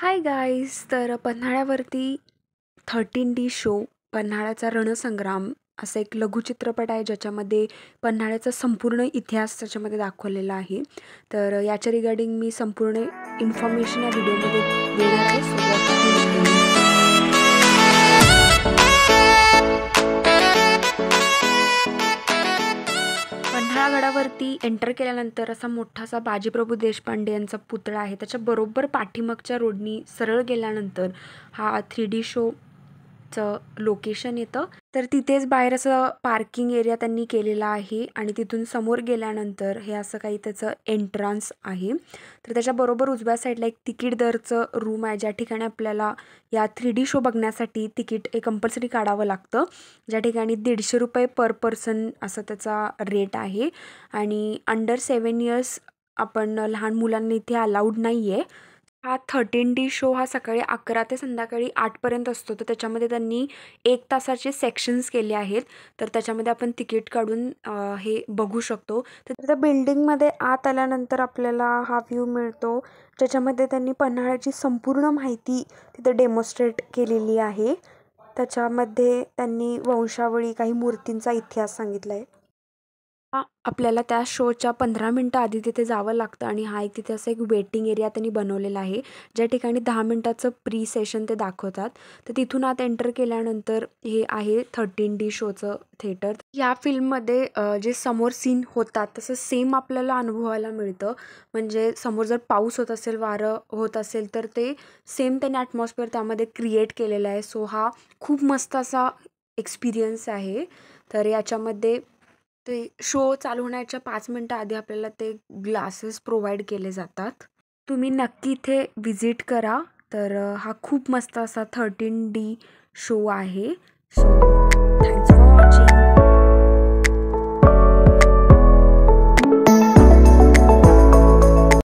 Hi guys. तर पन्हाळ्यावरती 13D show पन्हाळ्याचा रणसंग्राम असा एक लघुचित्रपट आहे, ज्याच्यामध्ये पन्हाळ्याचा संपूर्ण इतिहास त्याच्यामध्ये दाखवलेला आहे. तर याच्या रिगार्डिंग मी संपूर्ण इन्फॉर्मेशन या व्हिडिओमध्ये देणार आहे. सो वॉच ती नक्की एंड. पन्हाळगडावरती एंटर केल्यानंतर असा मोठासा बाजीप्रभू देशपांडे यांचा पुतळा आहे. त्याच्या बरोबर पाठीमागच्या रोडनी सरळ गेल्यानंतर हा 3D शोचं लोकेशन येतं. तर तिथेच बाहेर असं पार्किंग एरिया त्यांनी केलेला आहे आणि तिथून समोर गेल्यानंतर हे असं काही त्याचं एंट्रन्स आहे. तर त्याच्याबरोबर उजव्या साईडला एक तिकीट दरचं रूम आहे, ज्या ठिकाणी आपल्याला या 3D शो बघण्यासाठी तिकीट हे कंपल्सरी काढावं लागतं. ज्या ठिकाणी ₹150 पर पर्सन असं त्याचा रेट आहे आणि अंडर 7 इयर्स आपण लहान मुलांना इथे अलाउड नाही आहे. हा 13D शो हा सकाळी 11 ते संध्याकाळी 8 पर्यंत असतो. तर त्याच्यामध्ये त्यांनी 1 तासाचे सेक्शन्स केले आहेत. तर त्याच्यामध्ये आपण तिकीट काढून हे बघू शकतो. तर त्या बिल्डिंगमध्ये आत आल्यानंतर आपल्याला हा व्ह्यू मिळतो, ज्याच्यामध्ये त्यांनी पन्हाळ्याची संपूर्ण माहिती तिथे डेमॉन्स्ट्रेट केलेली आहे. त्याच्यामध्ये त्यांनी वंशावळी, काही मूर्तींचा इतिहास सांगितला आहे. आपल्याला त्या शोच्या 15 मिनिटं आधी तिथे जावं लागतं आणि हा एक तिथे असं एक वेटिंग एरिया त्यांनी बनवलेला आहे, ज्या ठिकाणी 10 मिनिटाचं प्री सेशन ते दाखवतात. तर तिथून आत एंटर केल्यानंतर हे आहे 13D शोचं थिएटर. या फिल्ममध्ये जे समोर सीन होतात तसं सेम आपल्याला अनुभवायला मिळतं. म्हणजे समोर जर पाऊस होत असेल, वारं होत असेल, तर ते सेम त्यांनी ॲटमॉस्फिअर त्यामध्ये क्रिएट केलेलं आहे. सो हा खूप मस्त असा एक्सपिरियन्स आहे. तर याच्यामध्ये ते शो चालू होण्याच्या 5 मिनिटं आधी आपल्याला ते ग्लासेस प्रोव्हाइड केले जातात. तुम्ही नक्की इथे व्हिजिट करा. तर हा खूप मस्त असा 13D शो आहे. So thanks.